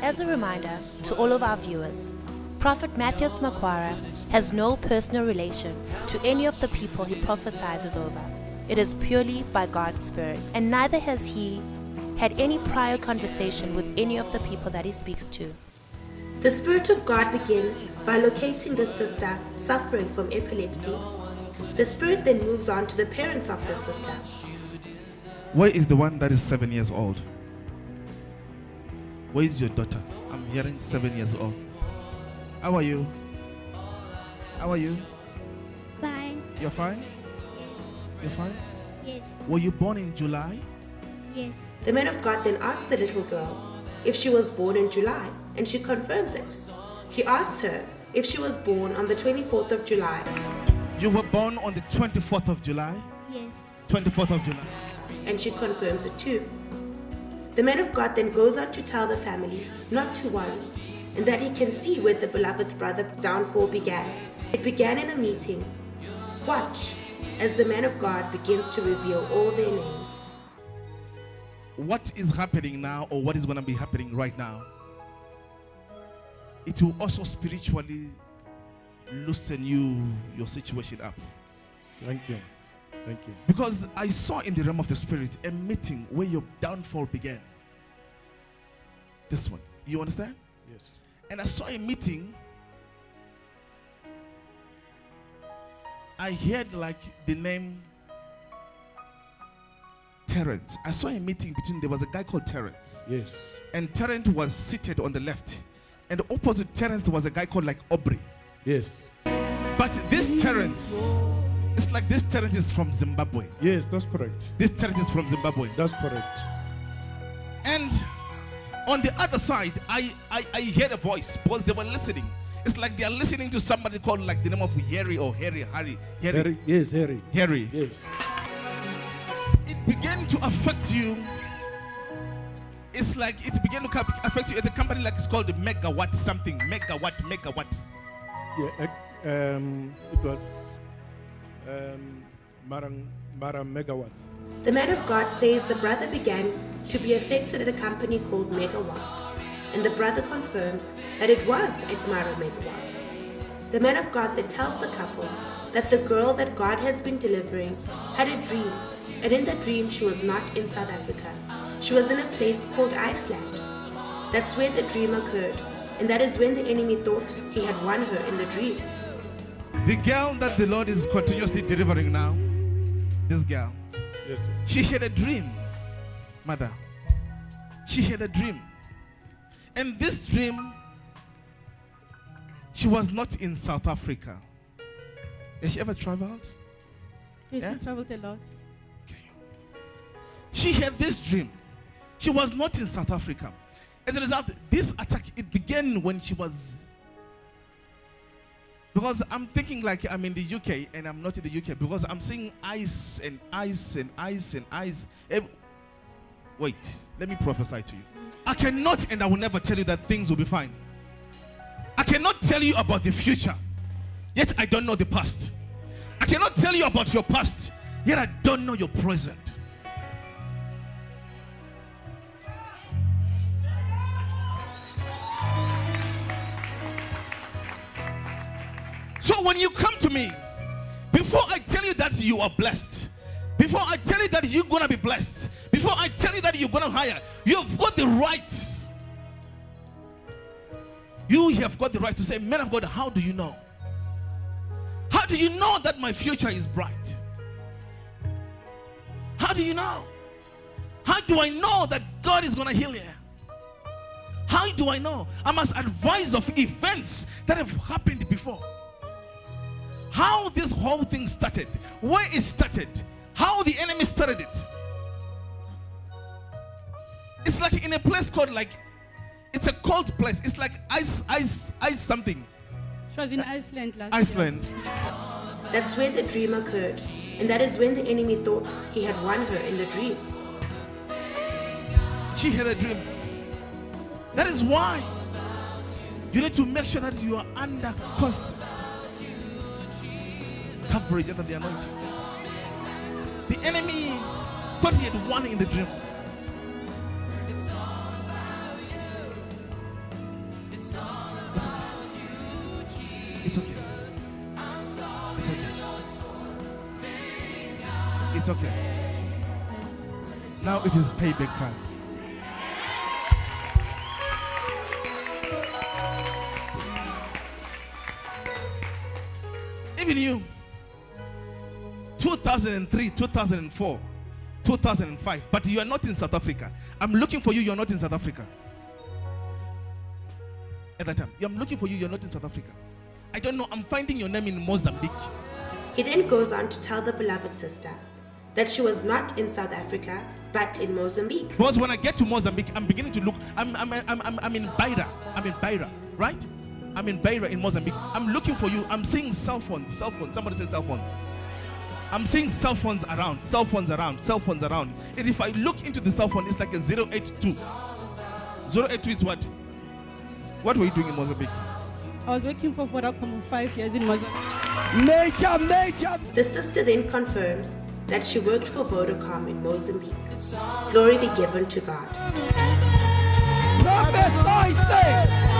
As a reminder to all of our viewers, Prophet Mathias Makwara has no personal relation to any of the people he prophesies over. It is purely by God's Spirit, and neither has he had any prior conversation with any of the people that he speaks to. The Spirit of God begins by locating the sister suffering from epilepsy. The Spirit then moves on to the parents of the sister. Where is the one that is 7 years old? Where is your daughter? I'm hearing 7 years old. How are you? How are you? Fine. You're fine? You're fine? Yes. Were you born in July? Yes. The man of God then asks the little girl if she was born in July, and she confirms it. He asks her if she was born on the 24th of July. You were born on the 24th of July? Yes. 24th of July. And she confirms it too. The man of God then goes on to tell the family not to worry, and that he can see where the beloved's brother's downfall began. It began in a meeting. Watch as the man of God begins to reveal all their names. What is happening now, or what is going to be happening right now, it will also spiritually loosen your situation up. Thank you. Thank you. Because I saw in the realm of the spirit a meeting where your downfall began. This one. You understand? Yes. And I saw a meeting. I heard like the name Terence. I saw a meeting between, there was a guy called Terence. Yes. And Terence was seated on the left. And opposite Terence was a guy called like Aubrey. Yes. But this Terence, it's like this Terence is from Zimbabwe. Yes, that's correct. This Terence is from Zimbabwe. That's correct. And on the other side, I heard a voice because they were listening. It's like they are listening to somebody called like the name of Harry or Harry. Harry. Yes, Harry. Harry. Yes. It began to affect you. It's like it began to affect you at a company like it's called the Megawatt something. Megawatt. Yeah. It was Mara Megawatt. The man of God says the brother began to be affected at a company called Megawatt, and the brother confirms that it was at Mara Megawatt. The man of God then tells the couple that the girl that God has been delivering had a dream, and in the dream she was not in South Africa. She was in a place called Iceland. That's where the dream occurred, and that is when the enemy thought he had won her in the dream. The girl that the Lord is continuously delivering now, this girl, Yes, sir. she had a dream, mother. She had a dream. And this dream, she was not in South Africa. Has she ever traveled? Yes, Yeah? she traveled a lot. She had this dream. She was not in South Africa. As a result, this attack, it began when she was... Because I'm thinking like I'm in the UK and I'm not in the UK because I'm seeing ice and ice and ice and ice. Wait, let me prophesy to you. I cannot and I will never tell you that things will be fine. I cannot tell you about the future, yet I don't know the past. I cannot tell you about your past, yet I don't know your present. So when you come to me, before I tell you that you are blessed, before I tell you that you're going to be blessed, before I tell you that you're going to hire, you've got the right. You have got the right to say, man of God, how do you know? How do you know that my future is bright? How do you know? How do I know that God is going to heal you? How do I know? I must advise of events that have happened before. How this whole thing started, where it started, how the enemy started it. It's like in a place called like, it's a cold place. It's like ice something. She was in Iceland last Iceland. That's where the dream occurred, and that is when the enemy thought he had won her in the dream. She had a dream. That is why you need to make sure that you are under constant coverage under the anointing. The enemy thought he had won in the dream. It's okay. Now it is payback time. Even you, 2003, 2004, 2005, but you are not in South Africa. I'm looking for you, you're not in South Africa. At that time, I'm looking for you, you're not in South Africa. I don't know, I'm finding your name in Mozambique. He then goes on to tell the beloved sister that she was not in South Africa, but in Mozambique. Because when I get to Mozambique, I'm beginning to look. I'm in Beira. I'm in Beira, right? I'm in Beira in Mozambique. I'm looking for you. I'm seeing cell phones. Cell phones. Somebody say cell phones. I'm seeing cell phones around. Cell phones around. Cell phones around. And if I look into the cell phone, it's like a 082. 082 is what? What were you doing in Mozambique? I was working for Vodacom 5 years in Mozambique. Major. The sister then confirms that she worked for Vodacom in Mozambique. Glory be given to God. Prophesy, say.